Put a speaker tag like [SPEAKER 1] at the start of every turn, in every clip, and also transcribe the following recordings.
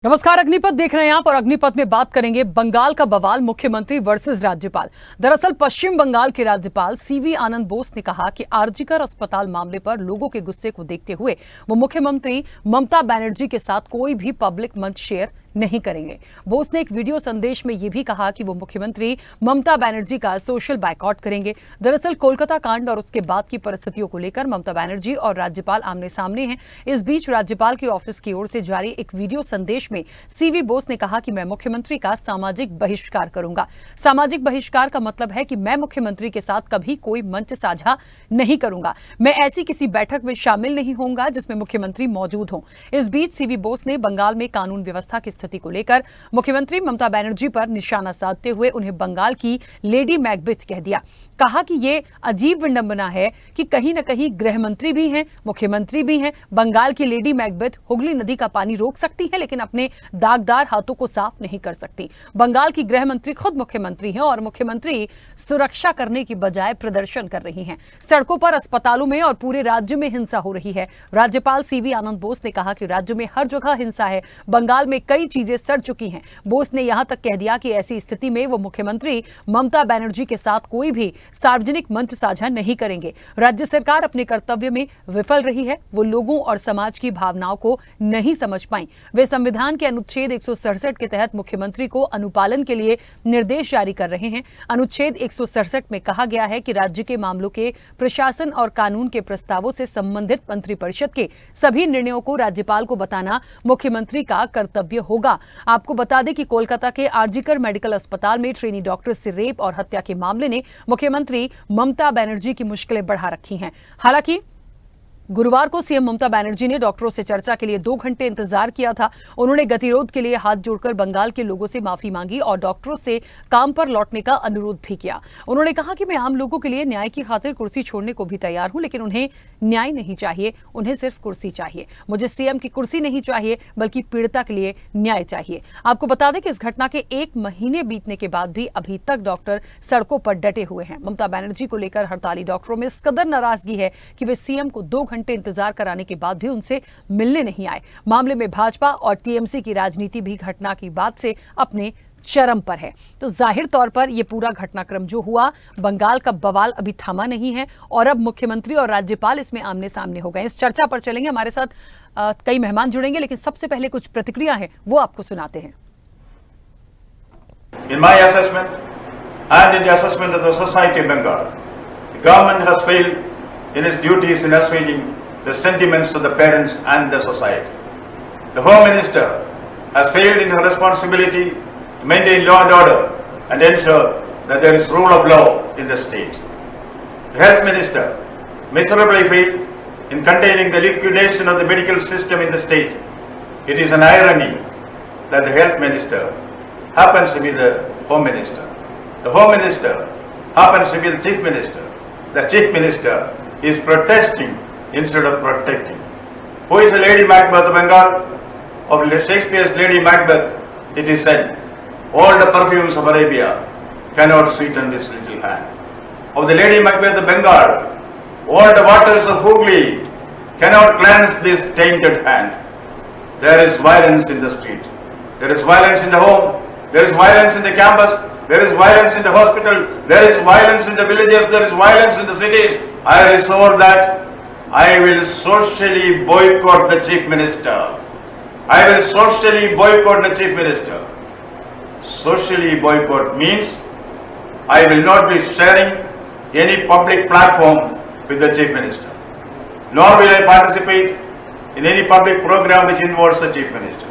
[SPEAKER 1] नमस्कार, अग्निपथ देख रहे हैं आप और अग्निपथ में बात करेंगे बंगाल का बवाल, मुख्यमंत्री वर्सेस राज्यपाल। दरअसल पश्चिम बंगाल के राज्यपाल सीवी आनंद बोस ने कहा कि आरजीकर अस्पताल मामले पर लोगों के गुस्से को देखते हुए वो मुख्यमंत्री ममता बनर्जी के साथ कोई भी पब्लिक मंच शेयर नहीं करेंगे। बोस ने एक वीडियो संदेश में यह भी कहा कि वो मुख्यमंत्री ममता बनर्जी का सोशल बायकॉट करेंगे। दरअसल कोलकाता कांड और उसके बाद की परिस्थितियों को लेकर ममता बनर्जी और राज्यपाल आमने सामने हैं। इस बीच राज्यपाल के ऑफिस की ओर से जारी एक वीडियो संदेश में सीवी बोस ने कहा कि मैं मुख्यमंत्री का सामाजिक बहिष्कार करूंगा। सामाजिक बहिष्कार का मतलब है कि मैं मुख्यमंत्री के साथ कभी कोई मंच साझा नहीं करूंगा। मैं ऐसी किसी बैठक में शामिल नहीं होऊंगा जिसमें मुख्यमंत्री मौजूद हों। इस बीच सीवी बोस ने बंगाल में कानून व्यवस्था की स्थिति को लेकर मुख्यमंत्री ममता बनर्जी पर निशाना साधते हुए उन्हें बंगाल की लेडी मैकबेथ कह दिया। कहा कि ये अजीब विडंबना है कि कहीं न कहीं गृह मंत्री भी हैं, मुख्यमंत्री भी हैं। बंगाल की लेडी मैकबेथ हुगली नदी का पानी रोक सकती है लेकिन अपने दागदार हाथों को साफ नहीं कर सकती। बंगाल की गृह मंत्री खुद मुख्यमंत्री हैं और मुख्यमंत्री सुरक्षा करने की बजाय प्रदर्शन कर रही हैं। सड़कों पर, अस्पतालों में और पूरे राज्य में हिंसा हो रही है। राज्यपाल सीवी आनंद बोस ने कहा कि राज्य में हर जगह हिंसा है। बंगाल में कई चीजें सड़ चुकी हैं। बोस ने यहां तक कह दिया कि ऐसी स्थिति में वो मुख्यमंत्री ममता बनर्जी के साथ कोई भी सार्वजनिक मंच साझा नहीं करेंगे। राज्य सरकार अपने कर्तव्य में विफल रही है। वो लोगों और समाज की भावनाओं को नहीं समझ पाई। वे संविधान के अनुच्छेद 167 के तहत मुख्यमंत्री को अनुपालन के लिए निर्देश जारी कर रहे हैं। अनुच्छेद 167 में कहा गया है कि राज्य के मामलों के प्रशासन और कानून के प्रस्तावों से संबंधित मंत्रिपरिषद के सभी निर्णयों को राज्यपाल को बताना मुख्यमंत्री का कर्तव्य होगा। आपको बता दें कि कोलकाता के आरजीकर मेडिकल अस्पताल में ट्रेनी डॉक्टर से रेप और हत्या के मामले ने मुख्यमंत्री ममता बनर्जी की मुश्किलें बढ़ा रखी हैं। हालांकि गुरुवार को सीएम ममता बनर्जी ने डॉक्टरों से चर्चा के लिए 2 घंटे इंतजार किया था। उन्होंने गतिरोध के लिए हाथ जोड़कर बंगाल के लोगों से माफी मांगी और डॉक्टरों से काम पर लौटने का अनुरोध भी किया। उन्होंने कहा कि मैं आम लोगों के लिए न्याय की खातिर कुर्सी छोड़ने को भी तैयार हूं, लेकिन उन्हें न्याय नहीं चाहिए, उन्हें सिर्फ कुर्सी चाहिए। मुझे सीएम की कुर्सी नहीं चाहिए बल्कि पीड़िता के लिए न्याय चाहिए। आपको बता दें कि इस घटना के 1 महीने बीतने के बाद भी अभी तक डॉक्टर सड़कों पर डटे हुए हैं। ममता बनर्जी को लेकर हड़ताली डॉक्टरों में इस कदर नाराजगी है कि वे सीएम को 2 घंटे इंतजार कराने के बाद भी उनसे मिलने नहीं आए। मामले में भाजपा और टीएमसी की राजनीति भी घटना की बाद से अपने चरम पर है। तो जाहिर तौर पर यह पूरा घटनाक्रम जो हुआ, बंगाल का बवाल अभी थमा नहीं है और अब मुख्यमंत्री और राज्यपाल इसमें आमने सामने हो गए। इस चर्चा पर चलेंगे, हमारे साथ कई मेहमान जुड़ेंगे, लेकिन सबसे पहले कुछ प्रतिक्रिया है वो आपको सुनाते हैं।
[SPEAKER 2] In my assessment and in the assessment of the society of Bengal, the government has failed in its duties in assuaging the sentiments of the parents and the society. The Home Minister has failed in her responsibility to maintain law and order and ensure that there is rule of law in the state. The Health Minister miserably failed in containing the liquidation of the medical system in the state. It is an irony that the Health Minister happens to be the Home Minister. The Home Minister happens to be the Chief Minister. The Chief Minister is protesting instead of protecting. Who is the Lady Macbeth of Bengal? Of Shakespeare's Lady Macbeth, it is said, all the perfumes of Arabia cannot sweeten this little hand. Of the Lady Macbeth of Bengal, all the waters of Hooghly cannot cleanse this tainted hand. There is violence in the street. There is violence in the home. There is violence in the campus. There is violence in the hospital. There is violence in the villages. There is violence in the cities. I resolve that I will socially boycott the Chief Minister. I will socially boycott the Chief Minister. Socially boycott means I will not be sharing any public platform with the Chief Minister. Nor will I participate in any public program which involves the Chief Minister.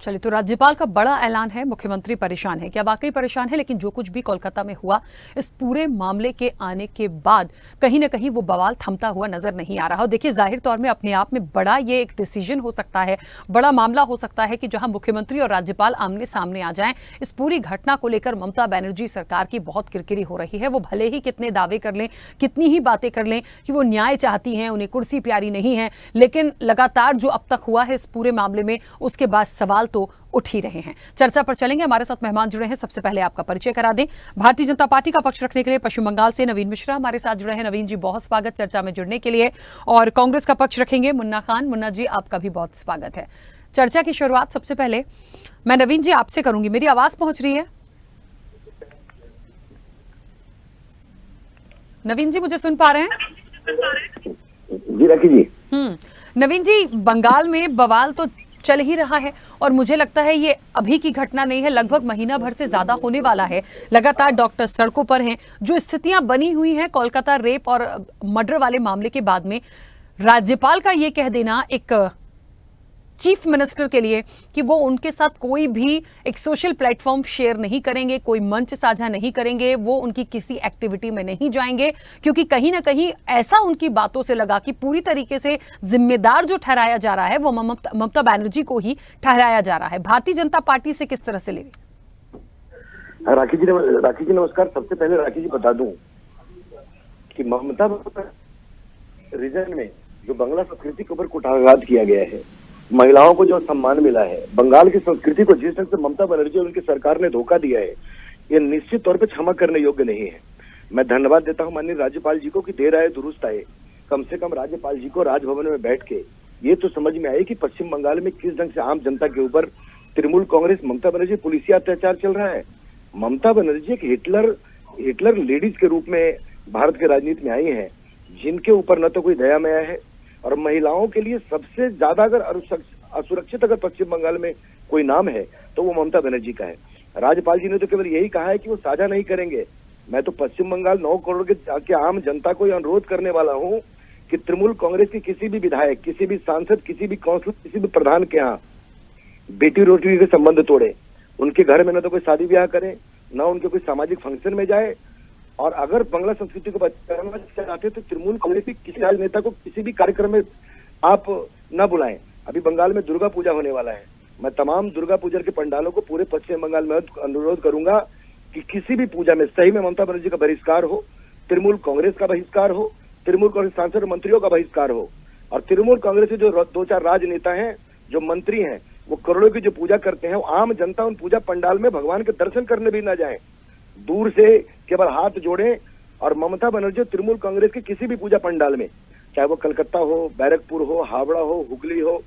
[SPEAKER 1] चलिए, तो राज्यपाल का बड़ा ऐलान है। मुख्यमंत्री परेशान है, क्या वाकई परेशान है? लेकिन जो कुछ भी कोलकाता में हुआ, इस पूरे मामले के आने के बाद कहीं ना कहीं वो बवाल थमता हुआ नजर नहीं आ रहा। और देखिए, जाहिर तौर में अपने आप में बड़ा ये एक डिसीजन हो सकता है, बड़ा मामला हो सकता है कि जहां मुख्यमंत्री और राज्यपाल आमने सामने आ जाएं। इस पूरी घटना को लेकर ममता बनर्जी सरकार की बहुत किरकिरी हो रही है। वो भले ही कितने दावे कर लें, कितनी ही बातें कर लें कि वो न्याय चाहती हैं, उन्हें कुर्सी प्यारी नहीं है, लेकिन लगातार जो अब तक हुआ है इस पूरे मामले में, उसके बाद सवाल तो उठ ही रहे हैं। चर्चा पर चलेंगे, हमारे साथ मेहमान जुड़े हैं। सबसे पहले आपका परिचय करा दें। भारतीय जनता पार्टी का पक्ष रखने के लिए पश्चिम बंगाल से नवीन मिश्रा हमारे साथ जुड़े हैं। नवीन जी, बहुत स्वागत चर्चा में जुड़ने के लिए। और कांग्रेस का पक्ष रखेंगे मुन्ना खान। मुन्ना जी, आपका भी बहुत स्वागत है। चर्चा की शुरुआत सबसे पहले मैं नवीन जी आपसे करूंगी। मेरी आवाज पहुंच रही है? नवीन जी, मुझे सुन पा रहे हैं?
[SPEAKER 3] जी राखी जी।
[SPEAKER 1] नवीन जी, बंगाल में बवाल तो चल ही रहा है और मुझे लगता है ये अभी की घटना नहीं है, लगभग महीना भर से ज्यादा होने वाला है। लगातार डॉक्टर सड़कों पर हैं। जो स्थितियां बनी हुई हैं कोलकाता रेप और मर्डर वाले मामले के बाद में, राज्यपाल का ये कह देना एक चीफ मिनिस्टर के लिए कि वो उनके साथ कोई भी एक सोशल प्लेटफॉर्म शेयर नहीं करेंगे, कोई मंच साझा नहीं करेंगे, वो उनकी किसी एक्टिविटी में नहीं जाएंगे, क्योंकि कहीं ना कहीं ऐसा उनकी बातों से लगा कि पूरी तरीके से जिम्मेदार जो ठहराया जा रहा है वो ममता बनर्जी को ही ठहराया जा रहा है। भारतीय जनता पार्टी से किस तरह से ले?
[SPEAKER 3] राखी जी नमस्कार। सबसे पहले राखी जी बता दूं कि ममता रीजन में जो बांग्ला संस्कृति के ऊपर कुठाराघात किया गया है, महिलाओं को जो सम्मान मिला है, बंगाल की संस्कृति को जिस ढंग से ममता बनर्जी और उनकी सरकार ने धोखा दिया है, ये निश्चित तौर पे क्षमा करने योग्य नहीं है। मैं धन्यवाद देता हूं माननीय राज्यपाल जी को कि देर आए दुरुस्त आए। कम से कम राज्यपाल जी को राजभवन में बैठ के ये तो समझ में आए कि पश्चिम बंगाल में किस ढंग से आम जनता के ऊपर तृणमूल कांग्रेस ममता बनर्जी पुलिसिया अत्याचार चल रहा है। ममता बनर्जी एक हिटलर लेडीज के रूप में भारत के राजनीति में आई है, जिनके ऊपर न तो कोई दया माया है, और महिलाओं के लिए सबसे ज्यादा अगर असुरक्षित अगर पश्चिम बंगाल में कोई नाम है तो वो ममता बनर्जी का है। राज्यपाल जी ने तो केवल यही कहा है कि वो साझा नहीं करेंगे। मैं तो पश्चिम बंगाल 9 करोड़ के आम जनता को अनुरोध करने वाला हूँ कि तृणमूल कांग्रेस के किसी भी विधायक, किसी भी सांसद, किसी भी काउंसिलर, किसी भी प्रधान के यहाँ बेटी रोटी के संबंध तोड़े, उनके घर में न तो कोई शादी ब्याह करे, न उनके कोई सामाजिक फंक्शन में जाए, और अगर बांग्ला संस्कृति को बचाना चाहते तो तृणमूल कांग्रेस के किसी राजनेता को किसी भी कार्यक्रम में आप न बुलाएं। अभी बंगाल में दुर्गा पूजा होने वाला है। मैं तमाम दुर्गा पूजा के पंडालों को पूरे पश्चिम बंगाल में अनुरोध करूंगा कि किसी भी पूजा में सही में ममता बनर्जी का बहिष्कार हो, तृणमूल कांग्रेस का बहिष्कार हो, तृणमूल कांग्रेस सांसद मंत्रियों का बहिष्कार हो, और तृणमूल कांग्रेस के जो 2-4 राजनेता हैं, जो मंत्री हैं, वो करोड़ों की जो पूजा करते हैं, आम जनता उन पूजा पंडाल में भगवान के दर्शन करने भी न जाए, दूर से केवल हाथ जोड़े। और ममता बनर्जी तृणमूल कांग्रेस के किसी भी पूजा पंडाल में, चाहे वो कलकत्ता हो, बैरकपुर हो, हावड़ा हो, हुगली हो,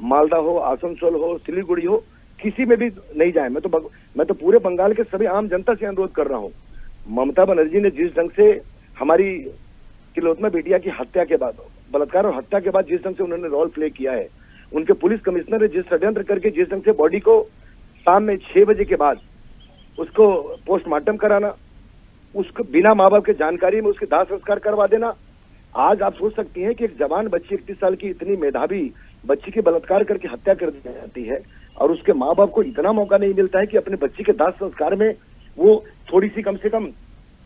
[SPEAKER 3] मालदा हो, आसनसोल हो, सिलीगुड़ी हो, किसी में भी नहीं जाए। मैं तो पूरे बंगाल के सभी आम जनता से अनुरोध कर रहा हूँ। ममता बनर्जी ने जिस ढंग से हमारी तिलोत्तमा बेटिया की हत्या के बाद, बलात्कार और हत्या के बाद जिस ढंग से उन्होंने रोल प्ले किया है, उनके पुलिस कमिश्नर ने जिस षड्यंत्र करके जिस ढंग से बॉडी को शाम में 6 बजे के बाद उसको पोस्टमार्टम कराना, उसको बिना माँ बाप के जानकारी में उसके दाह संस्कार करवा देना। आज आप सोच सकती हैं कि एक जवान बच्ची, 31 साल की इतनी मेधावी बच्ची की बलात्कार करके हत्या कर दी जाती है, और उसके माँ बाप को इतना मौका नहीं मिलता है कि अपने बच्ची के दाह संस्कार में वो थोड़ी सी कम से कम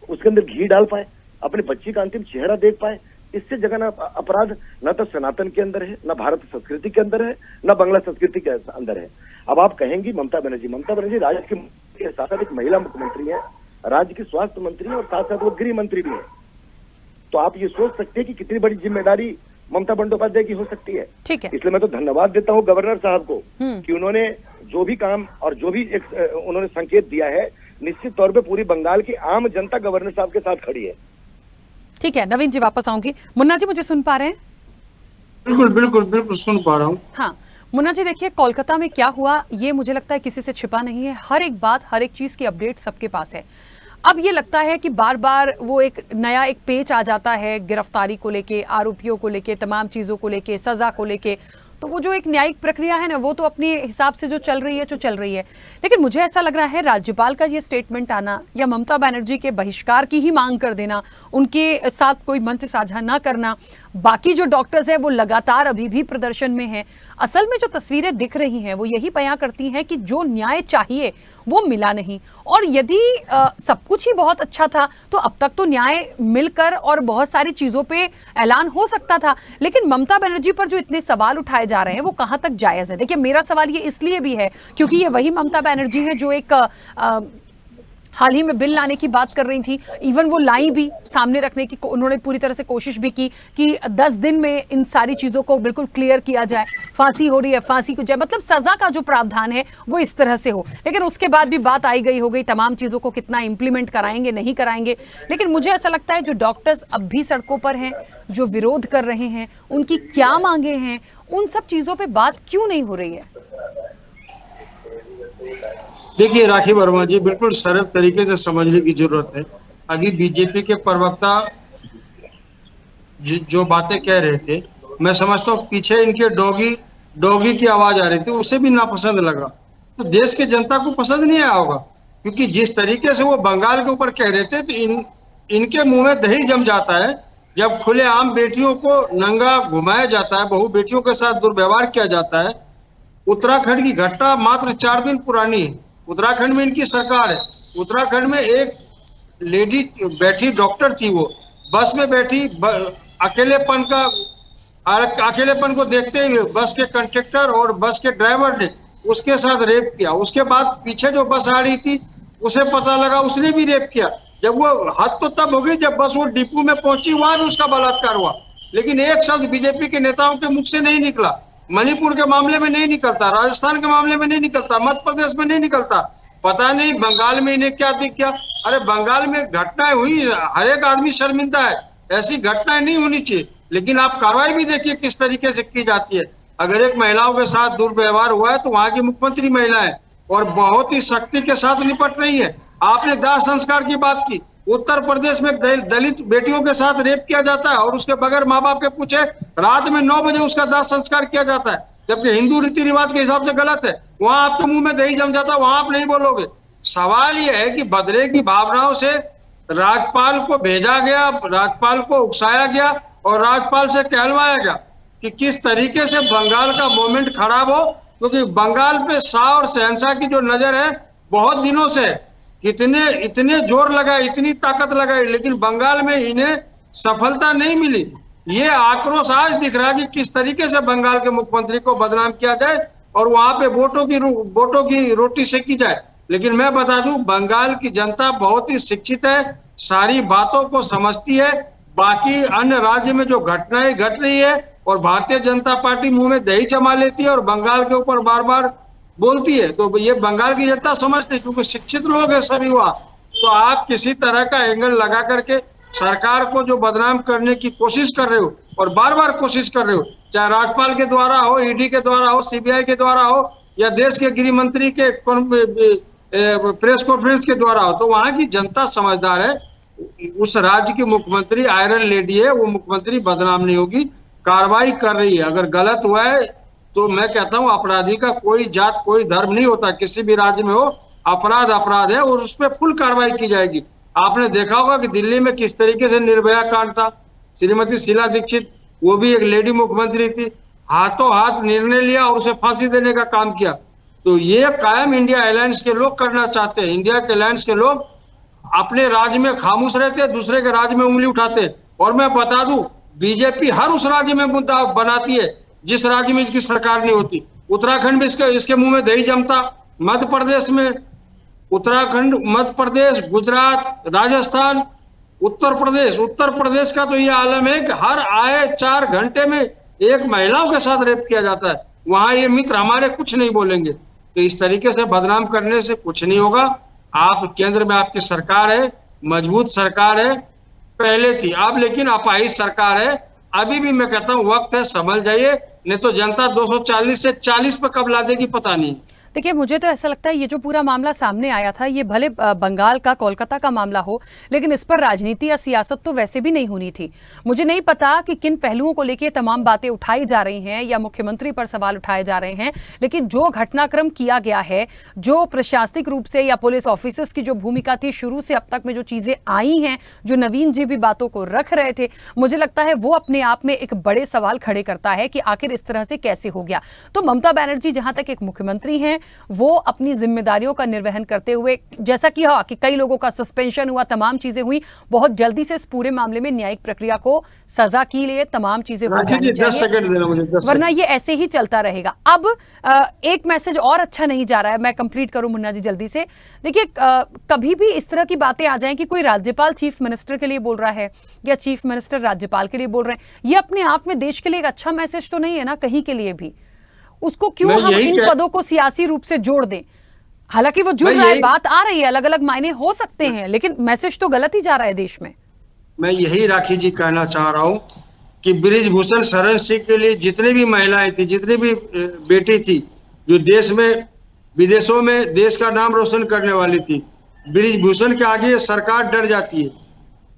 [SPEAKER 3] उसके अंदर घी डाल पाए, अपने बच्ची का अंतिम चेहरा देख पाए। इससे जगह अपराध न तो सनातन के अंदर है, न भारत संस्कृति के अंदर है, न बांग्ला संस्कृति के अंदर है। अब आप कहेंगी ममता बनर्जी राज्य के साथ साथ एक महिला मुख्यमंत्री है, राज्य की स्वास्थ्य मंत्री है, और साथ साथ वो गृह मंत्री भी है। तो आप ये सोच सकते हैं कि कितनी बड़ी जिम्मेदारी ममता बंदोपाध्याय की हो सकती है।
[SPEAKER 1] ठीक है।
[SPEAKER 3] इसलिए मैं तो धन्यवाद देता हूँ गवर्नर साहब को कि उन्होंने जो भी काम और जो भी उन्होंने संकेत दिया है, निश्चित तौर पे पूरी बंगाल की आम जनता गवर्नर साहब के साथ खड़ी है।
[SPEAKER 1] ठीक है, नवीन जी वापस आऊंगी। मुन्ना जी, मुझे सुन पा रहे हैं?
[SPEAKER 4] बिल्कुल सुन पा रहा हूँ।
[SPEAKER 1] हाँ मुन्ना जी, देखिए कोलकाता में क्या हुआ ये मुझे लगता है किसी से छिपा नहीं है। हर एक बात, हर एक चीज की अपडेट सबके पास है। अब ये लगता है कि बार बार वो एक नया एक पेच आ जाता है गिरफ्तारी को लेके, आरोपियों को लेके, तमाम चीजों को लेके, सजा को लेके। तो वो जो एक न्यायिक प्रक्रिया है ना, वो तो अपने हिसाब से जो चल रही है। लेकिन मुझे ऐसा लग रहा है राज्यपाल का ये स्टेटमेंट आना या ममता बनर्जी के बहिष्कार की ही मांग कर देना, उनके साथ कोई मंच साझा ना करना, बाकी जो डॉक्टर्स हैं वो लगातार अभी भी प्रदर्शन में हैं। असल में जो तस्वीरें दिख रही हैं वो यही बयां करती हैं कि जो न्याय चाहिए वो मिला नहीं। और यदि सब कुछ ही बहुत अच्छा था तो अब तक तो न्याय मिलकर और बहुत सारी चीजों पे ऐलान हो सकता था। लेकिन ममता बनर्जी पर जो इतने सवाल उठाए जा रहे हैं वो कहां तक जायज है? देखिए, मेरा सवाल ये इसलिए भी है क्योंकि ये वही ममता बनर्जी है जो एक हाल ही में बिल लाने की बात कर रही थी, इवन वो लाई भी, सामने रखने की उन्होंने पूरी तरह से कोशिश भी की कि 10 दिन में इन सारी चीजों को बिल्कुल क्लियर किया जाए, फांसी हो रही है फांसी को जाए, मतलब सजा का जो प्रावधान है वो इस तरह से हो। लेकिन उसके बाद भी बात आई गई हो गई तमाम चीजों को कितना इंप्लीमेंट कराएंगे नहीं कराएंगे। लेकिन मुझे ऐसा लगता है जो डॉक्टर्स अब भी सड़कों पर हैं, जो विरोध कर रहे हैं, उनकी क्या मांगे हैं, उन सब चीजों पे बात क्यों नहीं हो रही है?
[SPEAKER 4] देखिए राखी वर्मा जी, बिल्कुल सरल तरीके से समझने की जरूरत है। अभी बीजेपी के प्रवक्ता जो बातें कह रहे थे, मैं समझता हूँ पीछे इनके डॉगी की आवाज आ रही थी, उसे भी नापसंद लगा। तो देश की जनता को पसंद नहीं आया होगा, क्योंकि जिस तरीके से वो बंगाल के ऊपर कह रहे थे तो इनके मुंह में दही जम जाता है जब खुलेआम बेटियों को नंगा घुमाया जाता है, बहू बेटियों के साथ दुर्व्यवहार किया जाता है। उत्तराखंड की घटना मात्र 4 दिन पुरानी है। उत्तराखंड में इनकी सरकार है। उत्तराखंड में एक लेडी बैठी, डॉक्टर थी, वो बस में बैठी, अकेलेपन को देखते हुए बस के कंडक्टर और बस के ड्राइवर ने उसके साथ रेप किया। उसके बाद पीछे जो बस आ रही थी उसे पता लगा, उसने भी रेप किया। जब वो हद तो तब हो गई जब बस वो डिपो में पहुंची, वहां भी उसका बलात्कार हुआ। लेकिन एक शब्द बीजेपी के नेताओं के मुख से नहीं निकला। मणिपुर के मामले में नहीं निकलता, राजस्थान के मामले में नहीं निकलता, मध्य प्रदेश में नहीं निकलता, पता नहीं बंगाल में इन्हें क्या दिख गया। अरे बंगाल में घटनाएं हुई, हर एक आदमी शर्मिंदा है, ऐसी घटनाएं नहीं होनी चाहिए। लेकिन आप कार्रवाई भी देखिए किस तरीके से की जाती है। अगर एक महिलाओं के साथ दुर्व्यवहार हुआ है तो वहां की मुख्यमंत्री महिला है और बहुत ही सख्ती के साथ निपट रही है। आपने दाह संस्कार की बात की, उत्तर प्रदेश में दलित बेटियों के साथ रेप किया जाता है और उसके बगैर माँ बाप के पूछे रात में 9 बजे उसका दाह संस्कार किया जाता है, जबकि हिंदू रीति रिवाज के हिसाब से गलत है। वहां आपके मुंह में दही जम जाता है, वहां आप नहीं बोलोगे। सवाल यह है कि बदले की भावनाओं से राज्यपाल को भेजा गया, राज्यपाल को उकसाया गया और राज्यपाल से कहलवाया गया कि किस तरीके से बंगाल का मोमेंट खराब हो, क्योंकि बंगाल पे शाह और शहंशाह की जो नजर है बहुत दिनों से, इतने जोर लगाए, इतनी ताकत लगाई, लेकिन बंगाल में इन्हें सफलता नहीं मिली। ये आक्रोश आज दिख रहा है कि किस तरीके से बंगाल के मुख्यमंत्री को बदनाम किया जाए और वहां पे वोटों की रोटी सेकी जाए। लेकिन मैं बता दूं, बंगाल की जनता बहुत ही शिक्षित है, सारी बातों को समझती है। बाकी अन्य राज्य में जो घटनाएं घट रही है और भारतीय जनता पार्टी मुंह में दही जमा लेती है और बंगाल के ऊपर बार बार बोलती है, तो ये बंगाल की जनता समझती है, क्योंकि शिक्षित लोग है सभी वहां। तो आप किसी तरह का एंगल लगा करके सरकार को जो बदनाम करने की कोशिश कर रहे हो और बार बार कोशिश कर रहे हो, चाहे राज्यपाल के द्वारा हो, ईडी के द्वारा हो, सीबीआई के द्वारा हो या देश के गृह मंत्री के प्रेस कॉन्फ्रेंस के द्वारा हो, तो वहां की जनता समझदार है। उस राज्य की मुख्यमंत्री आयरन लेडी है, वो मुख्यमंत्री बदनाम नहीं होगी, कार्रवाई कर रही है। अगर गलत हुआ है तो मैं कहता हूं अपराधी का कोई जात कोई धर्म नहीं होता, किसी भी राज्य में हो, अपराध है और उस पर फुल कार्रवाई की जाएगी। आपने देखा होगा कि दिल्ली में किस तरीके से निर्भया कांड था, श्रीमती शीला दीक्षित, वो भी एक लेडी मुख्यमंत्री थी, हाथों हाथ निर्णय लिया और उसे फांसी देने का काम किया। तो ये कायम इंडिया अलायंस के लोग करना चाहते हैं। इंडिया के अलायंस के लोग अपने राज्य में खामोश रहते, दूसरे के राज्य में उंगली उठाते। और मैं बता दूं, बीजेपी हर उस राज्य में मुद्दा बनाती है जिस राज्य में इसकी सरकार नहीं होती। उत्तराखंड में इसके मुंह में दही जमता, मध्य प्रदेश में, उत्तराखंड, मध्य प्रदेश, गुजरात, राजस्थान, उत्तर प्रदेश का तो ये आलम है कि हर आए 4 घंटे में एक महिलाओं के साथ रेप किया जाता है। वहां ये मित्र हमारे कुछ नहीं बोलेंगे। तो इस तरीके से बदनाम करने से कुछ नहीं होगा। आप केंद्र में आपकी सरकार है, मजबूत सरकार है, पहले थी, अब लेकिन अपाहिज सरकार है। अभी भी मैं कहता हूं वक्त है, संभल जाइए, नहीं तो जनता 240 से 40 पे कब ला देगी पता नहीं।
[SPEAKER 1] देखिए, मुझे तो ऐसा लगता है ये जो पूरा मामला सामने आया था, ये भले बंगाल का, कोलकाता का मामला हो, लेकिन इस पर राजनीति या सियासत तो वैसे भी नहीं होनी थी। मुझे नहीं पता कि किन पहलुओं को लेकर तमाम बातें उठाई जा रही हैं या मुख्यमंत्री पर सवाल उठाए जा रहे हैं, लेकिन जो घटनाक्रम किया गया है, जो प्रशासनिक रूप से या पुलिस ऑफिसर्स की जो भूमिका थी शुरू से अब तक में, जो चीजें आई हैं, जो नवीन जी भी बातों को रख रहे थे, मुझे लगता है वो अपने आप में एक बड़े सवाल खड़े करता है कि आखिर इस तरह से कैसे हो गया। तो ममता बनर्जी जहां तक एक मुख्यमंत्री हैं, वो अपनी जिम्मेदारियों का निर्वहन करते हुए, जैसा कि कि कई लोगों का सस्पेंशन हुआ, तमाम चीजें हुई, बहुत जल्दी से इस पूरे मामले में न्यायिक प्रक्रिया को सजा के लिए तमाम चीजें हो जानी
[SPEAKER 4] 10 सेकंड देना मुझे, 10
[SPEAKER 1] वरना ये ऐसे ही चलता रहेगा। अब एक मैसेज और अच्छा नहीं जा रहा है, मैं कंप्लीट करूं मुन्ना जी जल्दी से। देखिए, कभी भी इस तरह की बातें आ जाएं कि कोई राज्यपाल चीफ मिनिस्टर के लिए बोल रहा है या चीफ मिनिस्टर राज्यपाल के लिए बोल रहे हैं, ये अपने आप में देश के लिए एक अच्छा मैसेज तो नहीं है ना, कहीं के लिए भी। उसको क्यों हम इन पदों को सियासी रूप से जोड़ दें? हालांकि वो जुड़ रहा है, बात आ रही है, अलग अलग मायने हो सकते हैं, लेकिन मैसेज तो गलत ही जा रहा है देश में।
[SPEAKER 4] मैं यही राखी जी कहना चाह रहा हूं कि बृजभूषण शरण सिंह के लिए जितनी भी महिलाएं थी, जितनी भी बेटी थी, जो देश में विदेशों में देश का नाम रोशन करने वाली थी, बृजभूषण के आगे सरकार डर जाती है।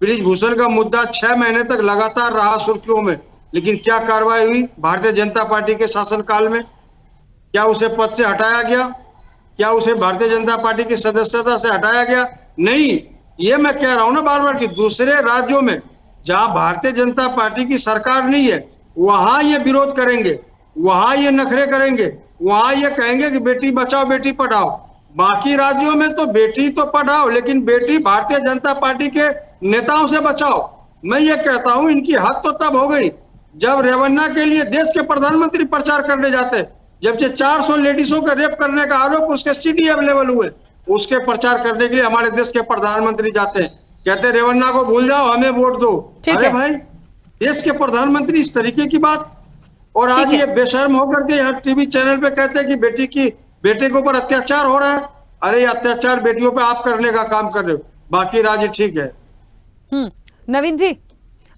[SPEAKER 4] बृजभूषण का मुद्दा 6 महीने तक लगातार रहा सुर्खियों में, लेकिन क्या कार्रवाई हुई भारतीय जनता पार्टी के शासनकाल में? क्या उसे पद से हटाया गया? क्या उसे भारतीय जनता पार्टी की सदस्यता से हटाया गया? नहीं। ये मैं कह रहा हूं ना बार बार कि दूसरे राज्यों में जहां भारतीय जनता पार्टी की सरकार नहीं है, वहां ये विरोध करेंगे, वहां ये नखरे करेंगे, वहां ये कहेंगे कि बेटी बचाओ बेटी पढ़ाओ। बाकी राज्यों में तो बेटी तो पढ़ाओ, लेकिन बेटी भारतीय जनता पार्टी के नेताओं से बचाओ। मैं ये कहता हूं इनकी हद तो तब हो गई जब रेवन्ना के लिए देश के प्रधानमंत्री प्रचार करने जाते, जब 400 लेडीजों का रेप करने का आरोप उसके सीडी अवेलेबल हुए, उसके प्रचार करने के लिए हमारे देश के प्रधानमंत्री जाते हैं, कहते रेवन्ना को भूल जाओ, हमें वोट दो। अरे भाई, देश के प्रधानमंत्री इस तरीके की बात, और आज ये बेशर्म होकर के हर टीवी चैनल पे कहते हैं कि बेटे के ऊपर अत्याचार हो रहा है। अरे अत्याचार बेटियों पे आप करने का काम कर रहे हो, बाकी राज्य ठीक है।
[SPEAKER 1] नवीन जी,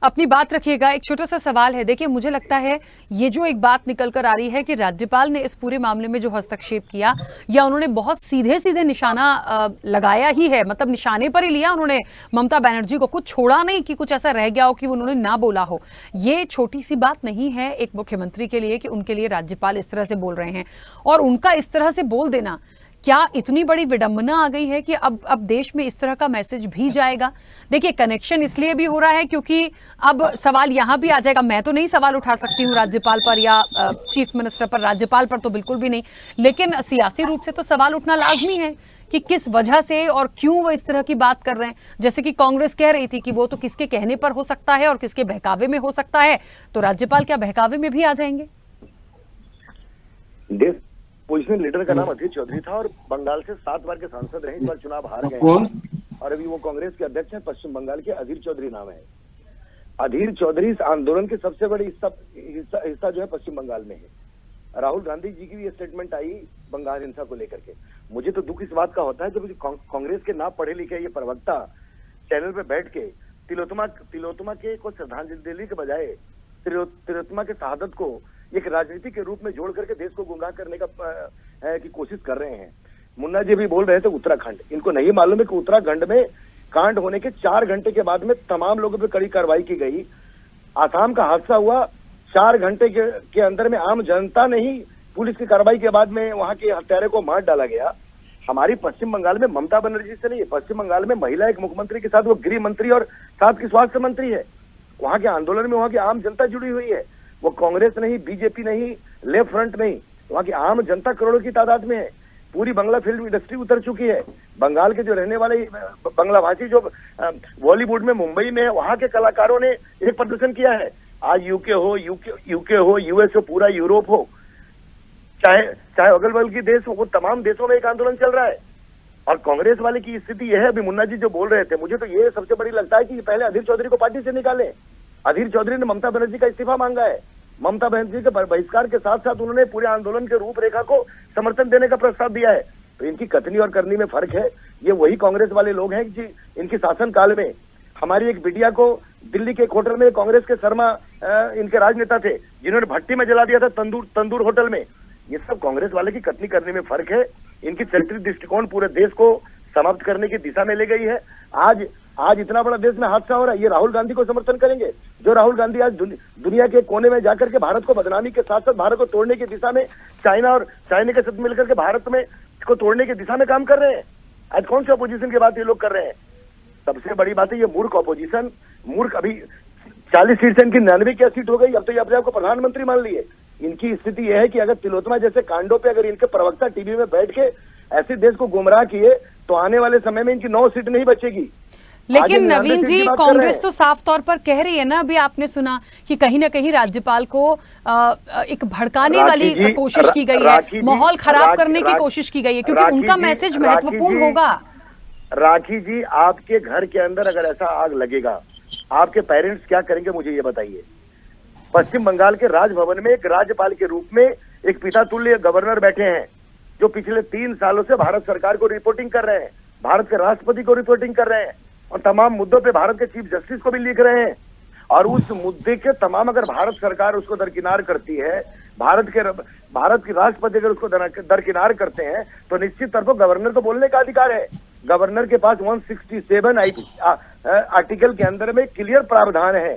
[SPEAKER 1] अपनी बात रखिएगा। एक छोटा सा सवाल है, देखिए मुझे लगता है ये जो एक बात निकल कर आ रही है कि राज्यपाल ने इस पूरे मामले में जो हस्तक्षेप किया, या उन्होंने बहुत सीधे सीधे निशाना लगाया ही है, मतलब निशाने पर ही लिया उन्होंने ममता बनर्जी को, कुछ छोड़ा नहीं कि कुछ ऐसा रह गया हो कि उन्होंने ना बोला हो। ये छोटी सी बात नहीं है एक मुख्यमंत्री के लिए कि उनके लिए राज्यपाल इस तरह से बोल रहे हैं, और उनका इस तरह से बोल देना क्या इतनी बड़ी विडंबना आ गई है कि अब देश में इस तरह का मैसेज भी जाएगा। देखिए, कनेक्शन इसलिए भी हो रहा है क्योंकि अब सवाल यहां भी आ जाएगा। मैं तो नहीं सवाल उठा सकती हूं राज्यपाल पर या चीफ मिनिस्टर पर, राज्यपाल पर तो बिल्कुल भी नहीं, लेकिन सियासी रूप से तो सवाल उठना लाजमी है कि किस वजह से और क्यों वो इस तरह की बात कर रहे हैं। जैसे कि कांग्रेस कह रही थी कि वो तो किसके कहने पर हो सकता है और किसके बहकावे में हो सकता है, तो राज्यपाल क्या बहकावे में भी आ जाएंगे?
[SPEAKER 3] पोजिशन लीडर का नाम अधीर चौधरी था और बंगाल से 7 बार के सांसद रहे, इस बार चुनाव हार गए और अभी वो कांग्रेस के अध्यक्ष हैं पश्चिम बंगाल के। अधीर चौधरी नाम है। अधीर चौधरी इस आंदोलन के सबसे बड़ी हिस्सा जो है पश्चिम बंगाल में है। राहुल गांधी जी की भी स्टेटमेंट आई बंगाल हिंसा को लेकर के। मुझे तो दुख इस बात का होता है जब कांग्रेस के ना पढ़े लिखे ये प्रवक्ता चैनल पे बैठ के तिलोत्तमा के को श्रद्धांजलि के बजाय तिलोत्तमा के शहादत को एक राजनीति के रूप में जोड़ करके देश को गुमराह करने की कोशिश कर रहे हैं। मुन्ना जी भी बोल रहे थे उत्तराखंड, इनको नहीं मालूम है कि उत्तराखंड में कांड होने के 4 घंटे के बाद में तमाम लोगों पे कड़ी कार्रवाई की गई। आसाम का हादसा हुआ 4 घंटे के अंदर में आम जनता ने ही पुलिस की कार्रवाई के बाद में वहां के हत्यारे को मार डाला गया। हमारी पश्चिम बंगाल में ममता बनर्जी से नहीं है, पश्चिम बंगाल में महिला एक मुख्यमंत्री के साथ वो गृह मंत्री और साथ की स्वास्थ्य मंत्री है। वहां के आंदोलन में वहां की आम जनता जुड़ी हुई है। वो कांग्रेस नहीं, बीजेपी नहीं, लेफ्ट फ्रंट नहीं, वहां की आम जनता करोड़ों की तादाद में है। पूरी बांग्ला फिल्म इंडस्ट्री उतर चुकी है। बंगाल के जो रहने वाले बांग्ला भाषी जो बॉलीवुड में, मुंबई में, वहां के कलाकारों ने एक प्रदर्शन किया है। आज यूके हो, यूएस हो, पूरा यूरोप हो, चाहे अगल बगल के देश हो, वो तमाम देशों में एक आंदोलन चल रहा है। और कांग्रेस वाले की स्थिति यह है, अभी मुन्ना जी जो बोल रहे थे, मुझे तो ये सबसे बड़ी लगता है कि पहले अधीर चौधरी को पार्टी से निकाले। अधीर चौधरी ने ममता बनर्जी का इस्तीफा मांगा है। ममता बनर्जी के बहिष्कार के साथ साथ उन्होंने पूरे आंदोलन के रूपरेखा को समर्थन देने का प्रस्ताव दिया है। तो इनकी कथनी और करनी में फर्क है। ये वही कांग्रेस वाले लोग हैं कि इनकी शासन काल में हमारी एक बिटिया को दिल्ली के एक होटल में कांग्रेस के शर्मा इनके राजनेता थे, जिन्होंने भट्टी में जला दिया था तंदूर होटल में। ये सब कांग्रेस वाले की कथनी करने में फर्क है। इनकी चरित्र दृष्टिकोण पूरे देश को समाप्त करने की दिशा में ले गई है। आज इतना बड़ा देश में हादसा हो रहा है, ये राहुल गांधी को समर्थन करेंगे? जो राहुल गांधी आज दुनिया के कोने में जाकर के भारत को बदनामी के साथ साथ भारत को तोड़ने की दिशा में चाइना के साथ मिलकर के भारत में को तोड़ने की दिशा में काम कर रहे हैं। आज कौन सी अपोजिशन की बात ये लोग कर रहे हैं? सबसे बड़ी बात है ये मूर्ख अपोजिशन। मूर्ख, अभी 40 सीट से इनकी 99 की सीट हो गई। अब तो ये अपने आप को प्रधानमंत्री मान लिए। इनकी स्थिति यह है कि अगर तिलोत्तमा जैसे कांडों पे अगर इनके प्रवक्ता टीवी में बैठ के ऐसे देश को गुमराह किए तो आने वाले समय में इनकी 9 सीट नहीं बचेगी।
[SPEAKER 1] लेकिन नवीन जी, कांग्रेस तो साफ तौर पर कह रही है ना, अभी आपने सुना कि कहीं ना कहीं राज्यपाल को एक भड़काने वाली कोशिश की गई है, माहौल खराब करने की कोशिश की गई है, क्योंकि उनका मैसेज महत्वपूर्ण होगा।
[SPEAKER 3] राखी जी, आपके घर के अंदर अगर ऐसा आग लगेगा, आपके पेरेंट्स क्या करेंगे मुझे ये बताइए। पश्चिम बंगाल के राजभवन में एक राज्यपाल के रूप में एक पिता तुल्य गवर्नर बैठे हैं, जो पिछले 3 सालों से भारत सरकार को रिपोर्टिंग कर रहे हैं, भारत के राष्ट्रपति को रिपोर्टिंग कर रहे हैं और तमाम मुद्दों पे भारत के चीफ जस्टिस को भी लिख रहे हैं। और उस मुद्दे के तमाम अगर भारत सरकार उसको दरकिनार करती है, भारत की राष्ट्रपति अगर उसको दरकिनार करते हैं, तो निश्चित तौर पर गवर्नर को बोलने का अधिकार है। गवर्नर के पास 167 आर्टिकल के अंदर में क्लियर प्रावधान है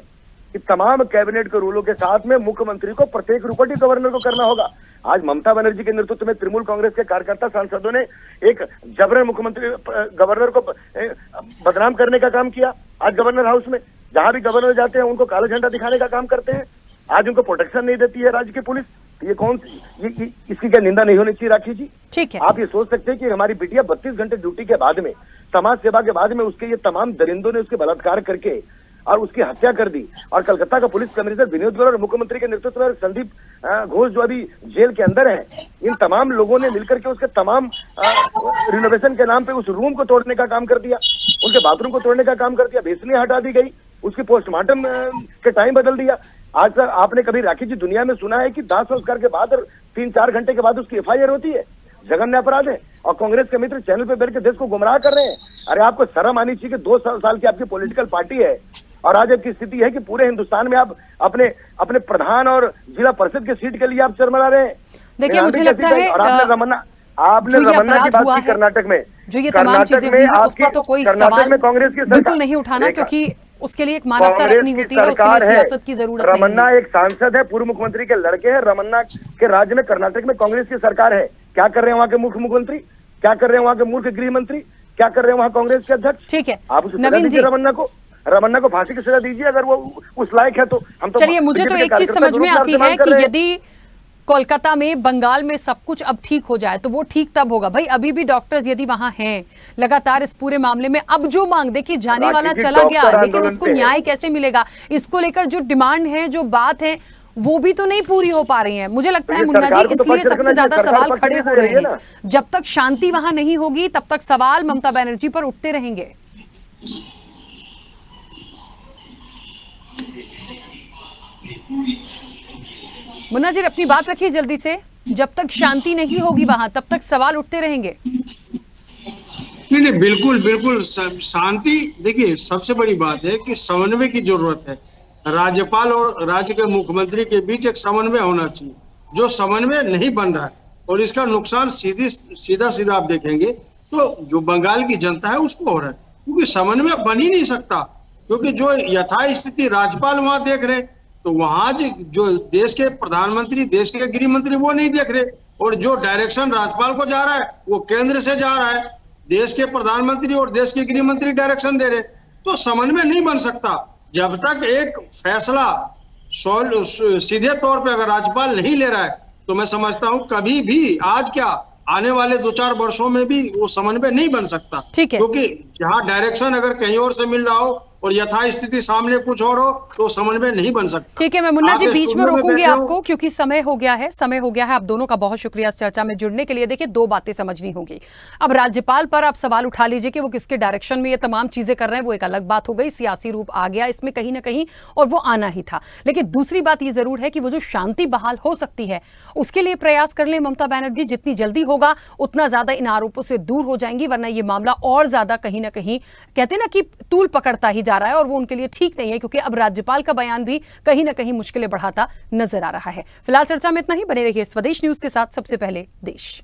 [SPEAKER 3] कि तमाम कैबिनेट के रूलों के साथ में मुख्यमंत्री को प्रत्येक रिपोर्टिंग गवर्नर को करना होगा। आज ममता बनर्जी के नेतृत्व में तृणमूल कांग्रेस के कार्यकर्ता सांसदों ने एक जबरन मुख्यमंत्री गवर्नर को बदनाम करने का काम किया। आज गवर्नर हाउस में जहां भी गवर्नर जाते हैं उनको काला झंडा दिखाने का काम करते हैं। आज उनको प्रोटेक्शन नहीं देती है राज्य की पुलिस। ये कौन सी इसकी क्या निंदा नहीं होनी चाहिए राखी जी?
[SPEAKER 1] ठीक है,
[SPEAKER 3] आप ये सोच सकते हैं कि हमारी बिटिया 32 घंटे ड्यूटी के बाद में, समाज सेवा के बाद में उसके ये तमाम दरिंदों ने उसके बलात्कार करके और उसकी हत्या कर दी। और कलकत्ता का पुलिस कमिश्नर विनोद गोयल और मुख्यमंत्री के नेतृत्व में संदीप घोष जो अभी जेल के अंदर है, इन तमाम लोगों ने मिलकर के उसके तमाम रिनोवेशन के नाम पे उस रूम को तोड़ने का काम कर दिया, उनके बाथरूम को तोड़ने का काम कर दिया, भेसनी हटा दी गई, उसकी पोस्टमार्टम के टाइम बदल दिया। आज तक आपने कभी राखी जी दुनिया में सुना है कि दाह संस्कार के बाद 3-4 घंटे के बाद उसकी FIR होती है? जघन्य अपराध है। और कांग्रेस के मित्र चैनल पे बैठ के देश को गुमराह कर रहे हैं। अरे आपको शर्म आनी चाहिए कि 2 साल की आपकी पॉलिटिकल पार्टी है और आज आपकी स्थिति है कि पूरे हिंदुस्तान में आप अपने प्रधान और जिला परिषद के सीट के लिए आप चरमरा रहे हैं।
[SPEAKER 1] देखिए, मुझे लगता है
[SPEAKER 3] आपने रमन्ना की बात की कर्नाटक में,
[SPEAKER 1] जो ये तमाम चीजें हुई हैं, उस पर तो कोई सवाल
[SPEAKER 3] में कांग्रेस की
[SPEAKER 1] बिल्कुल नहीं उठाना, क्योंकि उसके लिए एक मानवता रखनी होती है, उसके लिए सियासत की जरूरत नहीं है।
[SPEAKER 3] रमन्ना एक सांसद है, पूर्व मुख्यमंत्री के लड़के हैं। रमन्ना के राज्य में कर्नाटक में कांग्रेस की सरकार है। क्या कर रहे हैं वहाँ के मुख्यमंत्री? क्या कर रहे हैं वहाँ के मूर्ख गृह मंत्री? क्या कर रहे हैं वहाँ कांग्रेस के अध्यक्ष?
[SPEAKER 1] ठीक है,
[SPEAKER 3] आप उसे सजा दीजिए, रमन्ना को फांसी की सजा दीजिए अगर वो उस लायक है तो। हम तो
[SPEAKER 1] चलिए, मुझे तो एक चीज समझ में आती है कि यदि कोलकाता में, बंगाल में सब कुछ अब ठीक हो जाए तो वो ठीक तब होगा। भाई अभी भी डॉक्टर्स यदि वहां हैं लगातार इस पूरे मामले में, अब जो मांग, देखिए जाने वाला चला गया, लेकिन उसको न्याय कैसे मिलेगा, इसको लेकर जो डिमांड है, जो बात है, वो भी तो नहीं पूरी हो पा रही है। मुझे लगता है मुन्ना जी, इसलिए सबसे ज्यादा सवाल खड़े हो रहे हैं। जब तक शांति वहां नहीं होगी तब तक सवाल ममता बनर्जी पर उठते रहेंगे। मुन्ना जी, अपनी बात रखिए जल्दी से। जब तक शांति नहीं होगी वहां, तब तक सवाल उठते रहेंगे।
[SPEAKER 4] नहीं, बिल्कुल शांति। देखिए, सबसे बड़ी बात है कि समन्वय की जरूरत है। राज्यपाल और राज्य के मुख्यमंत्री के बीच एक समन्वय होना चाहिए, जो समन्वय नहीं बन रहा है। और इसका नुकसान सीधा आप देखेंगे तो जो बंगाल की जनता है उसको हो रहा है, क्योंकि समन्वय बन ही नहीं सकता। क्योंकि जो यथास्थिति राज्यपाल वहां देख रहे, तो वहां जो देश के प्रधानमंत्री, देश के गृह मंत्री वो नहीं देख रहे, और जो डायरेक्शन राज्यपाल को जा रहा है वो केंद्र से जा रहा है। देश के प्रधानमंत्री और देश के गृह मंत्री डायरेक्शन दे रहे, तो समन्वय नहीं बन सकता। जब तक एक फैसला सीधे तौर पे अगर राज्यपाल नहीं ले रहा है, तो मैं समझता हूं कभी भी, आज क्या आने वाले 2-4 वर्षों में भी वो समन्वय नहीं बन सकता।
[SPEAKER 1] ठीक है,
[SPEAKER 4] क्योंकि जहां डायरेक्शन अगर कहीं और से मिल रहा हो और यथास्थिति सामने कुछ और हो, तो समन्वय नहीं बन सकता।
[SPEAKER 1] ठीक है, मैं मुन्ना जी बीच में रोकूंगी आपको, क्योंकि समय हो गया है। आप दोनों का बहुत शुक्रिया इस चर्चा में जुड़ने के लिए। देखिए, 2 बातें समझनी होगी। अब राज्यपाल पर आप सवाल उठा लीजिए कि वो किसके डायरेक्शन में ये तमाम चीजें कर रहे हैं, वो एक अलग बात हो गई। सियासी रूप आ गया इसमें कहीं ना कहीं, और वो आना ही था। लेकिन दूसरी बात ये जरूर है कि वो जो शांति बहाल हो सकती है, उसके लिए प्रयास कर ले ममता बनर्जी। जितनी जल्दी होगा उतना ज्यादा इन आरोपों से दूर हो जाएंगी, वरना ये मामला और ज्यादा कहीं ना कहीं, कहते ना कि तूल पकड़ता ही जा रहा है, और वो उनके लिए ठीक नहीं है। क्योंकि अब राज्यपाल का बयान भी कहीं ना कहीं मुश्किलें बढ़ाता नजर आ रहा है। फिलहाल चर्चा में इतना ही। बने रहिए स्वदेश न्यूज के साथ। सबसे पहले देश।